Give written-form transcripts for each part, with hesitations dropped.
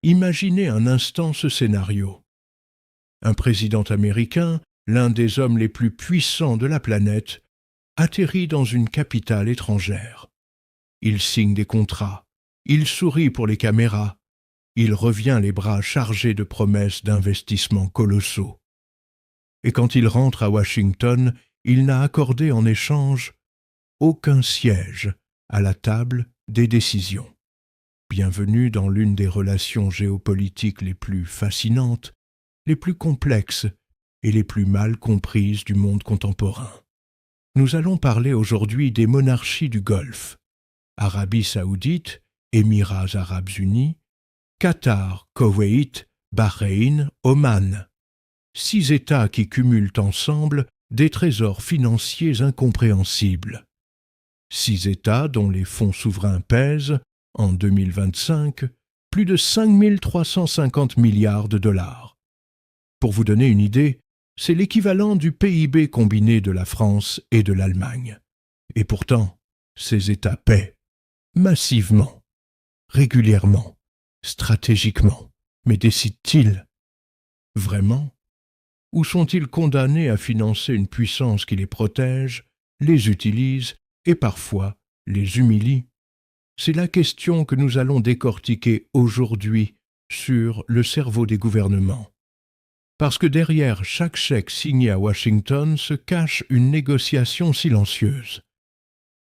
Imaginez un instant ce scénario. Un président américain, l'un des hommes les plus puissants de la planète, atterrit dans une capitale étrangère. Il signe des contrats, il sourit pour les caméras, il revient les bras chargés de promesses d'investissements colossaux. Et quand il rentre à Washington, il n'a accordé en échange aucun siège à la table des décisions. Bienvenue dans l'une des relations géopolitiques les plus fascinantes, les plus complexes et les plus mal comprises du monde contemporain. Nous allons parler aujourd'hui des monarchies du Golfe, Arabie saoudite, Émirats arabes unis, Qatar, Koweït, Bahreïn, Oman. 6 États qui cumulent ensemble des trésors financiers incompréhensibles. 6 États dont les fonds souverains pèsent, en 2025, plus de 5 350 milliards de dollars. Pour vous donner une idée, c'est l'équivalent du PIB combiné de la France et de l'Allemagne. Et pourtant, ces États paient massivement, régulièrement, stratégiquement. Mais décident-ils vraiment? Ou sont-ils condamnés à financer une puissance qui les protège, les utilise et parfois les humilie? C'est la question que nous allons décortiquer aujourd'hui sur le cerveau des gouvernements. Parce que derrière chaque chèque signé à Washington se cache une négociation silencieuse.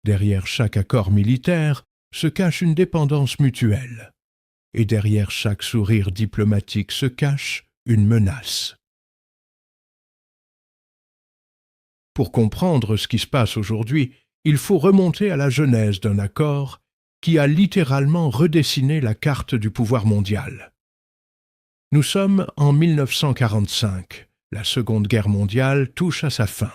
Derrière chaque accord militaire se cache une dépendance mutuelle. Et derrière chaque sourire diplomatique se cache une menace. Pour comprendre ce qui se passe aujourd'hui, il faut remonter à la genèse d'un accord qui a littéralement redessiné la carte du pouvoir mondial. Nous sommes en 1945. La Seconde Guerre mondiale touche à sa fin.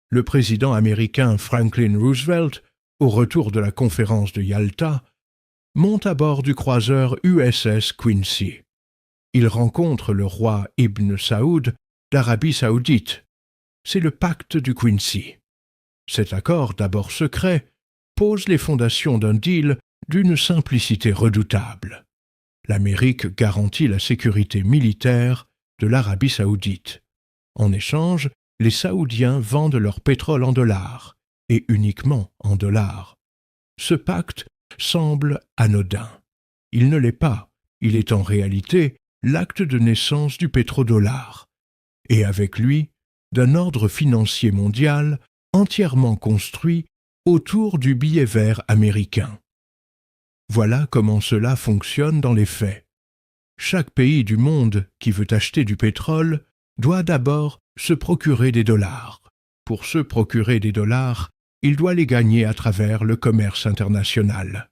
Le président américain Franklin Roosevelt, au retour de la conférence de Yalta, monte à bord du croiseur USS Quincy. Il rencontre le roi Ibn Saoud d'Arabie saoudite. C'est le pacte du Quincy. Cet accord, d'abord secret, pose les fondations d'un deal d'une simplicité redoutable. L'Amérique garantit la sécurité militaire de l'Arabie saoudite. En échange, les Saoudiens vendent leur pétrole en dollars, et uniquement en dollars. Ce pacte semble anodin. Il ne l'est pas. Il est en réalité l'acte de naissance du pétrodollar, et avec lui, d'un ordre financier mondial entièrement construit autour du billet vert américain. Voilà comment cela fonctionne dans les faits. Chaque pays du monde qui veut acheter du pétrole doit d'abord se procurer des dollars. Pour se procurer des dollars, il doit les gagner à travers le commerce international.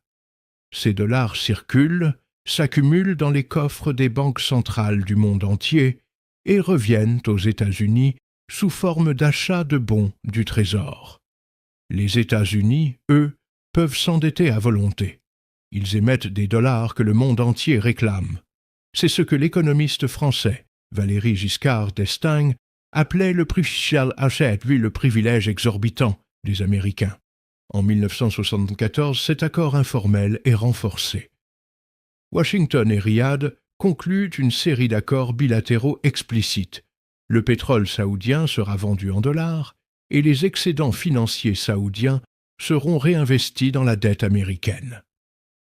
Ces dollars circulent, s'accumulent dans les coffres des banques centrales du monde entier et reviennent aux États-Unis sous forme d'achat de bons du Trésor. Les États-Unis, eux, peuvent s'endetter à volonté. Ils émettent des dollars que le monde entier réclame. C'est ce que l'économiste français Valéry Giscard d'Estaing appelait le privilégié achat, lui le privilège exorbitant des Américains. En 1974, cet accord informel est renforcé. Washington et Riyad concluent une série d'accords bilatéraux explicites. Le pétrole saoudien sera vendu en dollars et les excédents financiers saoudiens seront réinvestis dans la dette américaine.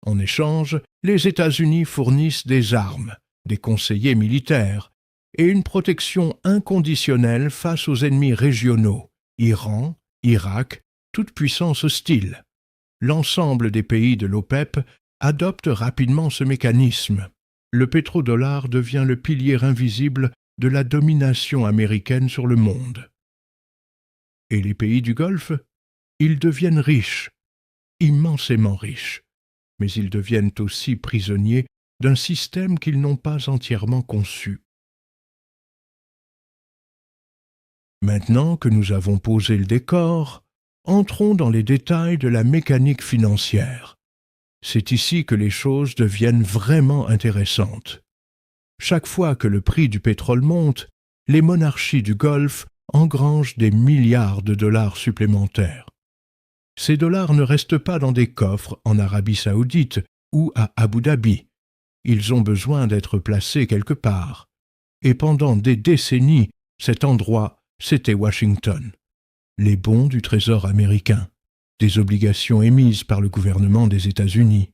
En échange, les États-Unis fournissent des armes, des conseillers militaires et une protection inconditionnelle face aux ennemis régionaux, Iran, Irak, toute puissance hostile. L'ensemble des pays de l'OPEP adoptent rapidement ce mécanisme. Le pétrodollar devient le pilier invisible de la domination américaine sur le monde. Et les pays du Golfe? Ils deviennent riches, immensément riches, mais ils deviennent aussi prisonniers d'un système qu'ils n'ont pas entièrement conçu. Maintenant que nous avons posé le décor, entrons dans les détails de la mécanique financière. C'est ici que les choses deviennent vraiment intéressantes. Chaque fois que le prix du pétrole monte, les monarchies du Golfe engrangent des milliards de dollars supplémentaires. Ces dollars ne restent pas dans des coffres en Arabie saoudite ou à Abu Dhabi. ils ont besoin d'être placés quelque part. Et pendant des décennies, cet endroit, c'était Washington. Les bons du Trésor américain, des obligations émises par le gouvernement des États-Unis,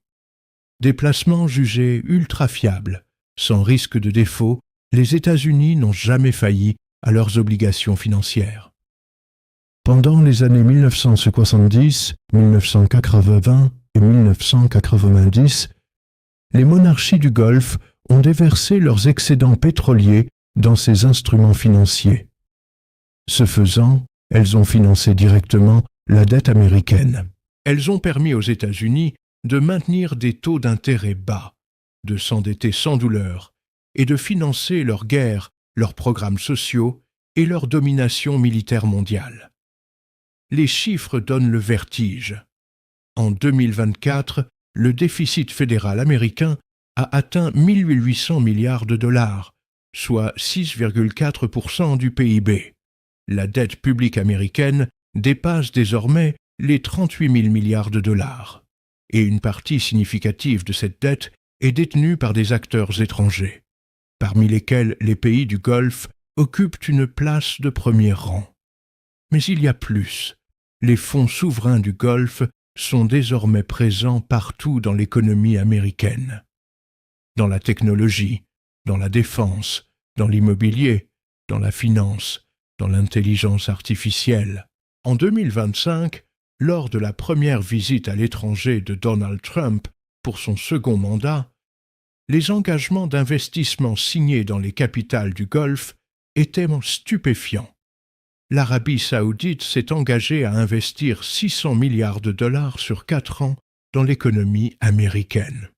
des placements jugés ultra fiables, sans risque de défaut, les États-Unis n'ont jamais failli à leurs obligations financières. Pendant les années 1970, 1980 et 1990, les monarchies du Golfe ont déversé leurs excédents pétroliers dans ces instruments financiers. Ce faisant, elles ont financé directement la dette américaine. Elles ont permis aux États-Unis de maintenir des taux d'intérêt bas, de s'endetter sans douleur et de financer leurs guerres, leurs programmes sociaux et leur domination militaire mondiale. Les chiffres donnent le vertige. En 2024, le déficit fédéral américain a atteint 1 800 milliards de dollars, soit 6,4% du PIB. La dette publique américaine dépasse désormais les 38 000 milliards de dollars. Et une partie significative de cette dette est détenue par des acteurs étrangers, parmi lesquels les pays du Golfe occupent une place de premier rang. Mais il y a plus. Les fonds souverains du Golfe sont désormais présents partout dans l'économie américaine. Dans la technologie, dans la défense, dans l'immobilier, dans la finance, dans l'intelligence artificielle. En 2025, lors de la première visite à l'étranger de Donald Trump pour son second mandat, les engagements d'investissement signés dans les capitales du Golfe étaient stupéfiants. L'Arabie saoudite s'est engagée à investir 600 milliards de dollars sur 4 ans dans l'économie américaine.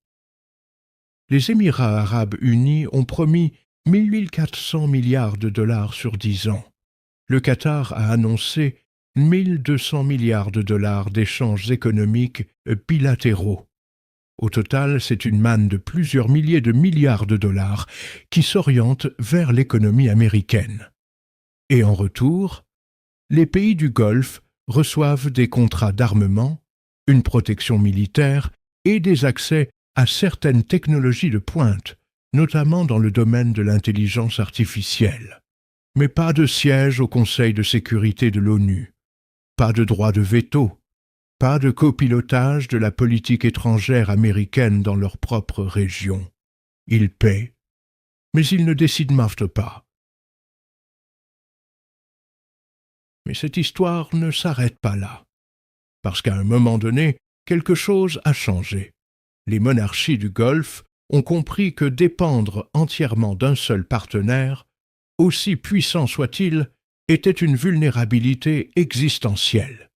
Les Émirats arabes unis ont promis 1 400 milliards de dollars sur 10 ans. Le Qatar a annoncé 1 200 milliards de dollars d'échanges économiques bilatéraux. Au total, c'est une manne de plusieurs milliers de milliards de dollars qui s'oriente vers l'économie américaine. Et en retour, les pays du Golfe reçoivent des contrats d'armement, une protection militaire et des accès à certaines technologies de pointe, notamment dans le domaine de l'intelligence artificielle. Mais pas de siège au Conseil de sécurité de l'ONU, pas de droit de veto, pas de copilotage de la politique étrangère américaine dans leur propre région. Ils paient, mais ils ne décident pas. Mais cette histoire ne s'arrête pas là, parce qu'à un moment donné, quelque chose a changé. Les monarchies du Golfe ont compris que dépendre entièrement d'un seul partenaire, aussi puissant soit-il, était une vulnérabilité existentielle.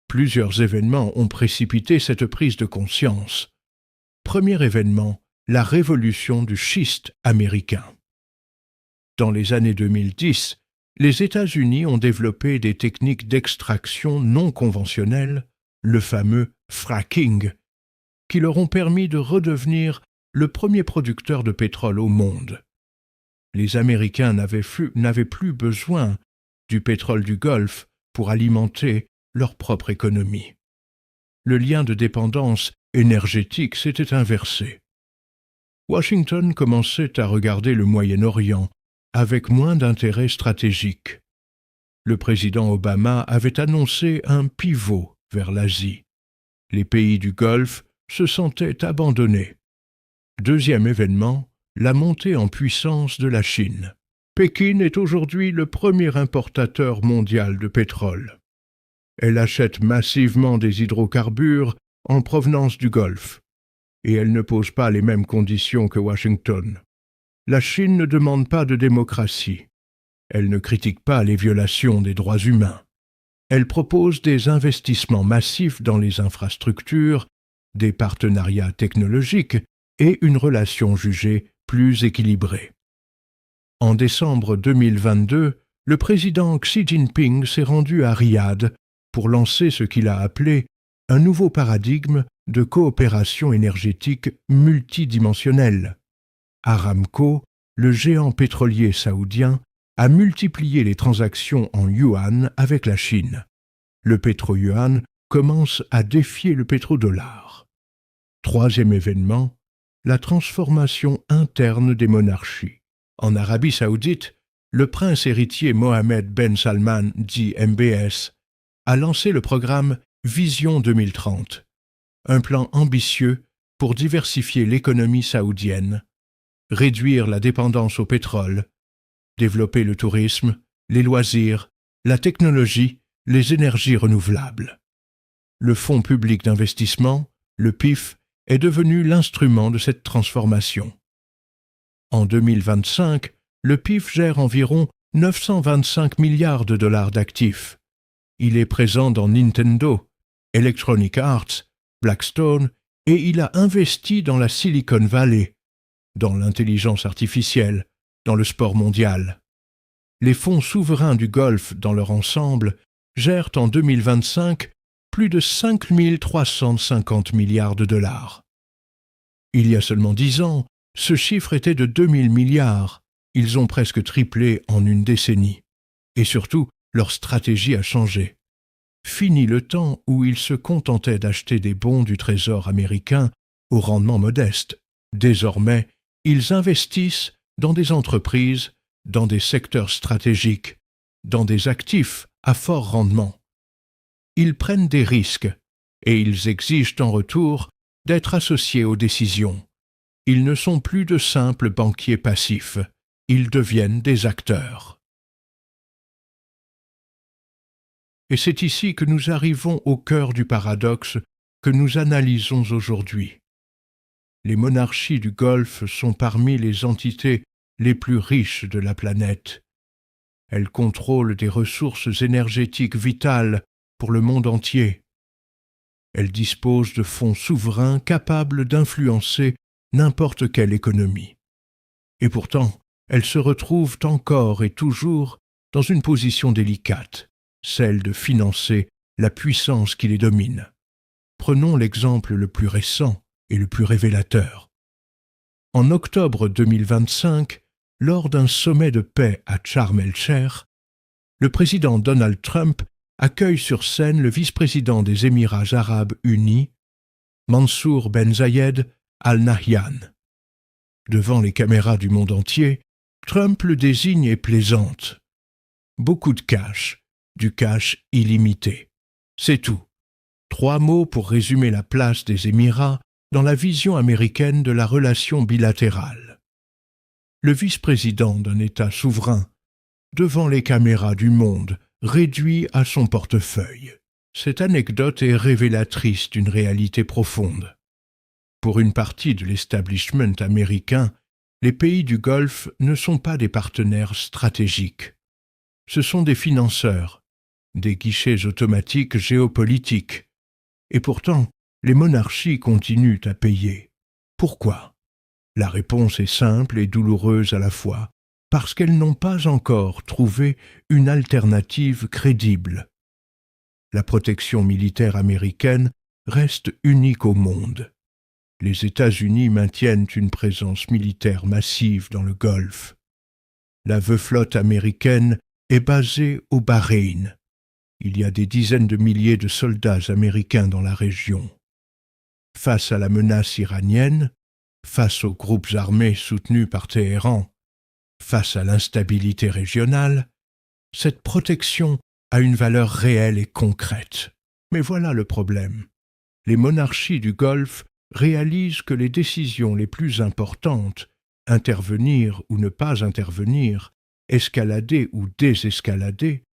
Plusieurs événements ont précipité cette prise de conscience. Premier événement, la révolution du schiste américain. Dans les années 2010, les États-Unis ont développé des techniques d'extraction non conventionnelles, le fameux fracking, qui leur ont permis de redevenir le premier producteur de pétrole au monde. Les Américains n'avaient plus besoin du pétrole du Golfe pour alimenter leur propre économie. Le lien de dépendance énergétique s'était inversé. Washington commençait à regarder le Moyen-Orient avec moins d'intérêt stratégique. Le président Obama avait annoncé un pivot vers l'Asie. Les pays du Golfe se sentaient abandonnés. Deuxième événement, la montée en puissance de la Chine. Pékin est aujourd'hui le premier importateur mondial de pétrole. Elle achète massivement des hydrocarbures en provenance du Golfe, et elle ne pose pas les mêmes conditions que Washington. La Chine ne demande pas de démocratie. Elle ne critique pas les violations des droits humains. Elle propose des investissements massifs dans les infrastructures, des partenariats technologiques et une relation jugée plus équilibrée. En décembre 2022, le président Xi Jinping s'est rendu à Riyad pour lancer ce qu'il a appelé un nouveau paradigme de coopération énergétique multidimensionnelle. Aramco, le géant pétrolier saoudien, a multiplié les transactions en yuan avec la Chine. Le pétro-yuan commence à défier le pétrodollar. Troisième événement, la transformation interne des monarchies. En Arabie saoudite, le prince héritier Mohammed Ben Salman, dit MBS, a lancé le programme Vision 2030, un plan ambitieux pour diversifier l'économie saoudienne, réduire la dépendance au pétrole, développer le tourisme, les loisirs, la technologie, les énergies renouvelables. Le Fonds public d'investissement, le PIF, est devenu l'instrument de cette transformation. En 2025, le PIF gère environ 925 milliards de dollars d'actifs. Il est présent dans Nintendo, Electronic Arts, Blackstone, et il a investi dans la Silicon Valley, dans l'intelligence artificielle, dans le sport mondial. Les fonds souverains du Golfe dans leur ensemble gèrent en 2025 plus de 5 350 milliards de dollars. Il y a seulement 10 ans, ce chiffre était de 2 000 milliards. Ils ont presque triplé en une décennie. Et surtout, leur stratégie a changé. Fini le temps où ils se contentaient d'acheter des bons du Trésor américain au rendement modeste. Désormais, ils investissent dans des entreprises, dans des secteurs stratégiques, dans des actifs à fort rendement. Ils prennent des risques et ils exigent en retour d'être associés aux décisions. Ils ne sont plus de simples banquiers passifs, ils deviennent des acteurs. Et c'est ici que nous arrivons au cœur du paradoxe que nous analysons aujourd'hui. Les monarchies du Golfe sont parmi les entités les plus riches de la planète. Elles contrôlent des ressources énergétiques vitales pour le monde entier. Elles disposent de fonds souverains capables d'influencer n'importe quelle économie. Et pourtant, elles se retrouvent encore et toujours dans une position délicate, celle de financer la puissance qui les domine. Prenons l'exemple le plus récent et le plus révélateur. En octobre 2025, lors d'un sommet de paix à Sharm el-Cheikh, le président Donald Trump accueille sur scène le vice-président des Émirats arabes unis, Mansour Ben Zayed Al Nahyan. Devant les caméras du monde entier, Trump le désigne et plaisante. Beaucoup de cash, du cash illimité. C'est tout. 3 mots pour résumer la place des Émirats dans la vision américaine de la relation bilatérale. Le vice-président d'un État souverain, devant les caméras du monde, réduit à son portefeuille. Cette anecdote est révélatrice d'une réalité profonde. Pour une partie de l'establishment américain, les pays du Golfe ne sont pas des partenaires stratégiques. Ce sont des financeurs, des guichets automatiques géopolitiques. Et pourtant, les monarchies continuent à payer. Pourquoi? La réponse est simple et douloureuse à la fois, parce qu'elles n'ont pas encore trouvé une alternative crédible. La protection militaire américaine reste unique au monde. Les États-Unis maintiennent une présence militaire massive dans le Golfe. La flotte américaine est basée au Bahreïn. Il y a des dizaines de milliers de soldats américains dans la région. Face à la menace iranienne, face aux groupes armés soutenus par Téhéran, face à l'instabilité régionale, cette protection a une valeur réelle et concrète. Mais voilà le problème. Les monarchies du Golfe réalisent que les décisions les plus importantes, intervenir ou ne pas intervenir, escalader ou désescalader,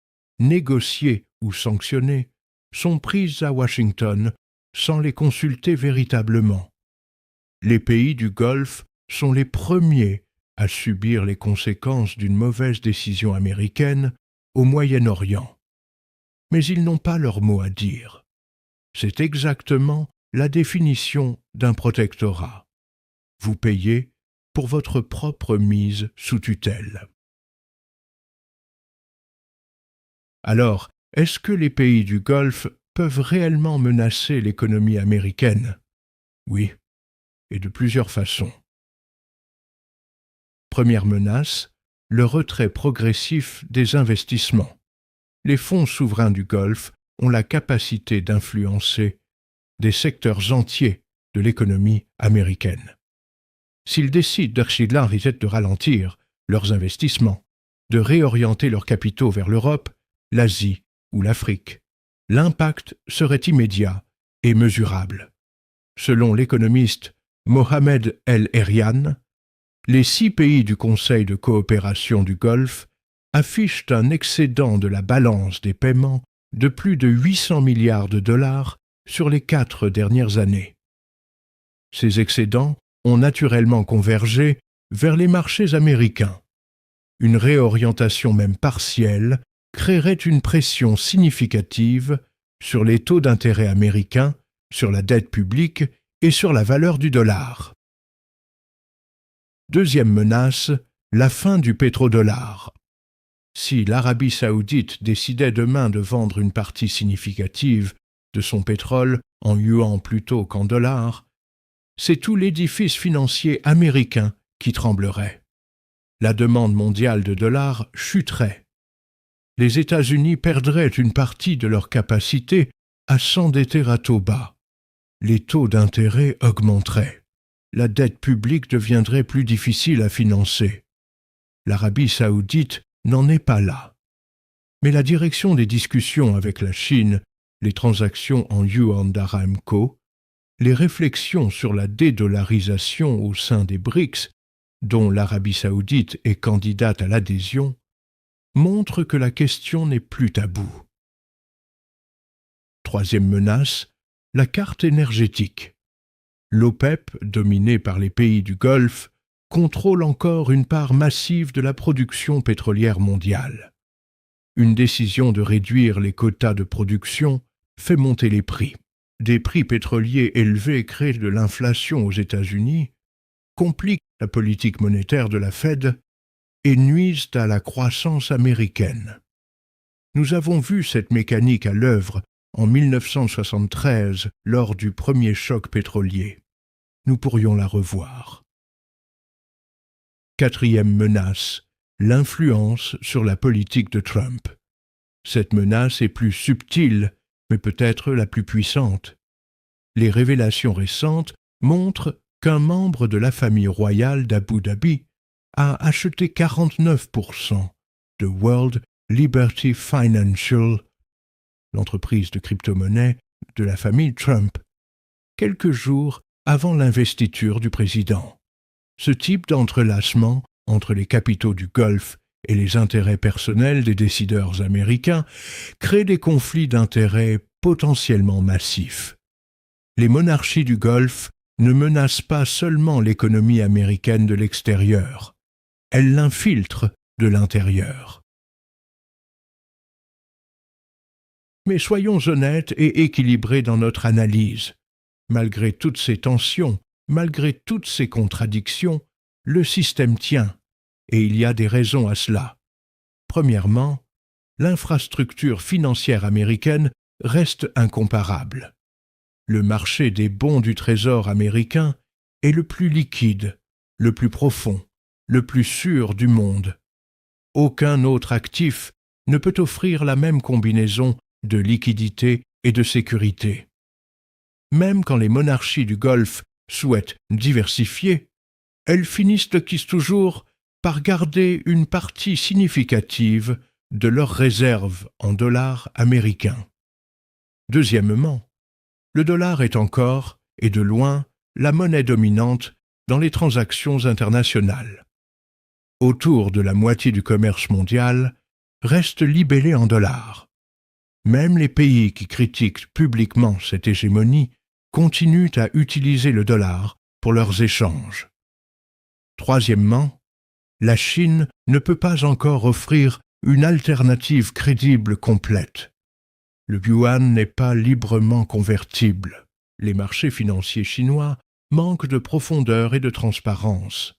négocier ou sanctionner, sont prises à Washington sans les consulter véritablement. Les pays du Golfe sont les premiers à subir les conséquences d'une mauvaise décision américaine au Moyen-Orient. Mais ils n'ont pas leur mot à dire. C'est exactement la définition d'un protectorat. Vous payez pour votre propre mise sous tutelle. Alors, est-ce que les pays du Golfe peuvent réellement menacer l'économie américaine? Oui, et de plusieurs façons. Première menace, le retrait progressif des investissements. Les fonds souverains du Golfe ont la capacité d'influencer des secteurs entiers de l'économie américaine. s'ils décident d'archilar de ralentir leurs investissements, de réorienter leurs capitaux vers l'Europe, l'Asie ou l'Afrique, l'impact serait immédiat et mesurable. Selon l'économiste Mohamed El-Erian, les 6 pays du Conseil de coopération du Golfe affichent un excédent de la balance des paiements de plus de 800 milliards de dollars sur les 4 dernières années. Ces excédents ont naturellement convergé vers les marchés américains. Une réorientation même partielle créerait une pression significative sur les taux d'intérêt américains, sur la dette publique et sur la valeur du dollar. Deuxième menace, la fin du pétrodollar. Si l'Arabie saoudite décidait demain de vendre une partie significative de son pétrole en yuan plutôt qu'en dollars, c'est tout l'édifice financier américain qui tremblerait. La demande mondiale de dollars chuterait. Les États-Unis perdraient une partie de leur capacité à s'endetter à taux bas. Les taux d'intérêt augmenteraient. La dette publique deviendrait plus difficile à financer. L'Arabie saoudite n'en est pas là. Mais la direction des discussions avec la Chine, les transactions en yuan d'Aramco, les réflexions sur la dédollarisation au sein des BRICS, dont l'Arabie saoudite est candidate à l'adhésion, montrent que la question n'est plus taboue. Troisième menace, la carte énergétique. L'OPEP, dominée par les pays du Golfe, contrôle encore une part massive de la production pétrolière mondiale. Une décision de réduire les quotas de production fait monter les prix. Des prix pétroliers élevés créent de l'inflation aux États-Unis, compliquent la politique monétaire de la Fed et nuisent à la croissance américaine. Nous avons vu cette mécanique à l'œuvre en 1973 lors du premier choc pétrolier. Nous pourrions la revoir. Quatrième menace, l'influence sur la politique de Trump. Cette menace est plus subtile, mais peut-être la plus puissante. Les révélations récentes montrent qu'un membre de la famille royale d'Abu Dhabi a acheté 49% de World Liberty Financial, l'entreprise de crypto-monnaie de la famille Trump, quelques jours avant l'investiture du président. Ce type d'entrelacement entre les capitaux du Golfe et les intérêts personnels des décideurs américains crée des conflits d'intérêts potentiellement massifs. Les monarchies du Golfe ne menacent pas seulement l'économie américaine de l'extérieur, elles l'infiltrent de l'intérieur. Mais soyons honnêtes et équilibrés dans notre analyse. Malgré toutes ces tensions, malgré toutes ces contradictions, le système tient, et il y a des raisons à cela. Premièrement, l'infrastructure financière américaine reste incomparable. Le marché des bons du Trésor américain est le plus liquide, le plus profond, le plus sûr du monde. Aucun autre actif ne peut offrir la même combinaison de liquidité et de sécurité. Même quand les monarchies du Golfe souhaitent diversifier, elles finissent toujours par garder une partie significative de leurs réserves en dollars américains. Deuxièmement, le dollar est encore, et de loin, la monnaie dominante dans les transactions internationales. Autour de la moitié du commerce mondial reste libellé en dollars. Même les pays qui critiquent publiquement cette hégémonie continuent à utiliser le dollar pour leurs échanges. Troisièmement, la Chine ne peut pas encore offrir une alternative crédible complète. Le yuan n'est pas librement convertible. Les marchés financiers chinois manquent de profondeur et de transparence.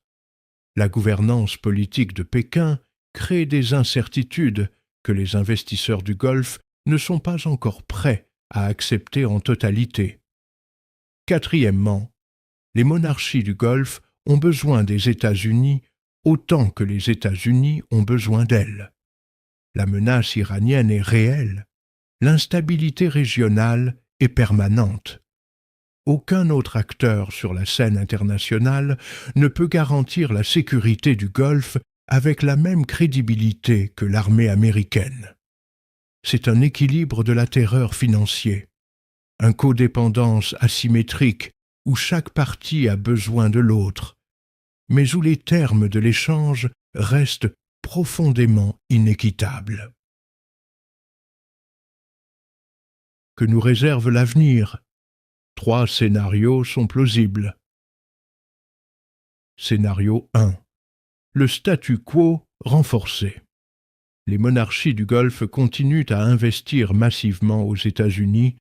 La gouvernance politique de Pékin crée des incertitudes que les investisseurs du Golfe ne sont pas encore prêts à accepter en totalité. Quatrièmement, les monarchies du Golfe ont besoin des États-Unis autant que les États-Unis ont besoin d'elles. La menace iranienne est réelle, l'instabilité régionale est permanente. Aucun autre acteur sur la scène internationale ne peut garantir la sécurité du Golfe avec la même crédibilité que l'armée américaine. C'est un équilibre de la terreur financier, une codépendance asymétrique où chaque partie a besoin de l'autre, mais où les termes de l'échange restent profondément inéquitables. Que nous réserve l'avenir? 3 scénarios sont plausibles. Scénario 1. Le statu quo renforcé. Les monarchies du Golfe continuent à investir massivement aux États-Unis,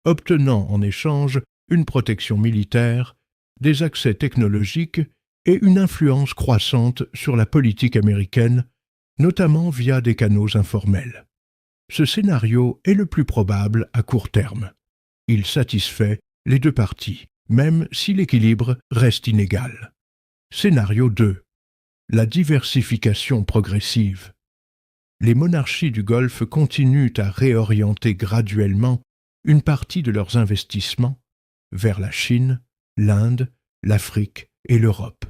obtenant en échange une protection militaire, des accès technologiques et une influence croissante sur la politique américaine, notamment via des canaux informels. Ce scénario est le plus probable à court terme. Il satisfait les deux parties, même si l'équilibre reste inégal. Scénario 2. La diversification progressive. Les monarchies du Golfe continuent à réorienter graduellement une partie de leurs investissements vers la Chine, l'Inde, l'Afrique et l'Europe.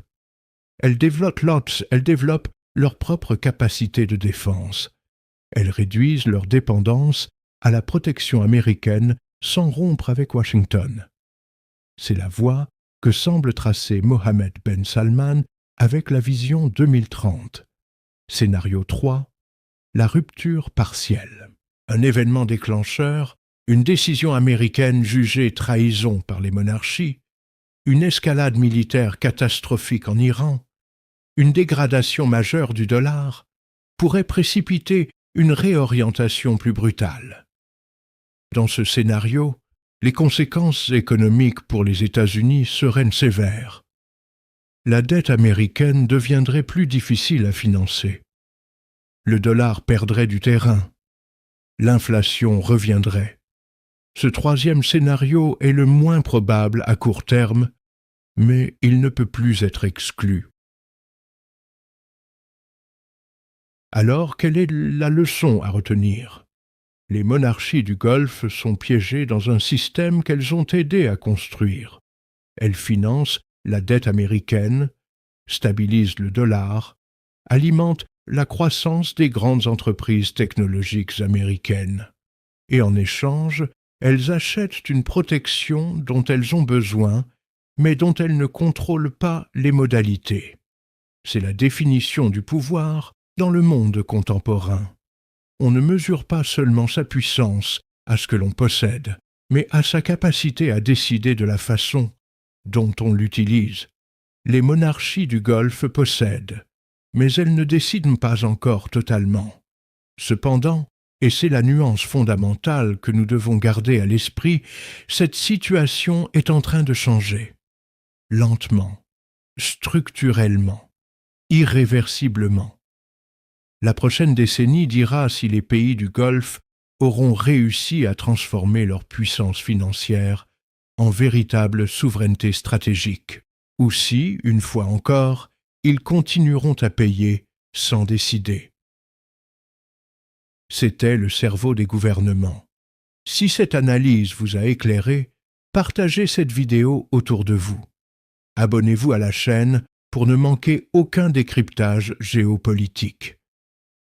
Elles développent leur propre capacité de défense. Elles réduisent leur dépendance à la protection américaine sans rompre avec Washington. C'est la voie que semble tracer Mohammed Ben Salman avec la vision 2030. Scénario 3. La rupture partielle. Un événement déclencheur, une décision américaine jugée trahison par les monarchies, une escalade militaire catastrophique en Iran, une dégradation majeure du dollar, pourrait précipiter une réorientation plus brutale. Dans ce scénario, les conséquences économiques pour les États-Unis seraient sévères. La dette américaine deviendrait plus difficile à financer. Le dollar perdrait du terrain. L'inflation reviendrait. Ce troisième scénario est le moins probable à court terme, mais il ne peut plus être exclu. Alors, quelle est la leçon à retenir? Les monarchies du Golfe sont piégées dans un système qu'elles ont aidé à construire. Elles financent la dette américaine, stabilisent le dollar, alimentent la croissance des grandes entreprises technologiques américaines. Et en échange, elles achètent une protection dont elles ont besoin, mais dont elles ne contrôlent pas les modalités. C'est la définition du pouvoir dans le monde contemporain. On ne mesure pas seulement sa puissance à ce que l'on possède, mais à sa capacité à décider de la façon dont on l'utilise. Les monarchies du Golfe possèdent, mais elles ne décident pas encore totalement. Cependant, et c'est la nuance fondamentale que nous devons garder à l'esprit, cette situation est en train de changer. Lentement, structurellement, irréversiblement. La prochaine décennie dira si les pays du Golfe auront réussi à transformer leur puissance financière en véritable souveraineté stratégique, ou si, une fois encore, ils continueront à payer sans décider. C'était le cerveau des gouvernements. Si cette analyse vous a éclairé, partagez cette vidéo autour de vous. Abonnez-vous à la chaîne pour ne manquer aucun décryptage géopolitique.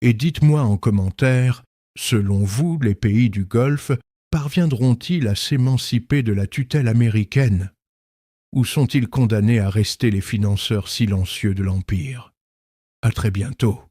Et dites-moi en commentaire, selon vous, les pays du Golfe parviendront-ils à s'émanciper de la tutelle américaine? Ou sont-ils condamnés à rester les financeurs silencieux de l'Empire? À très bientôt.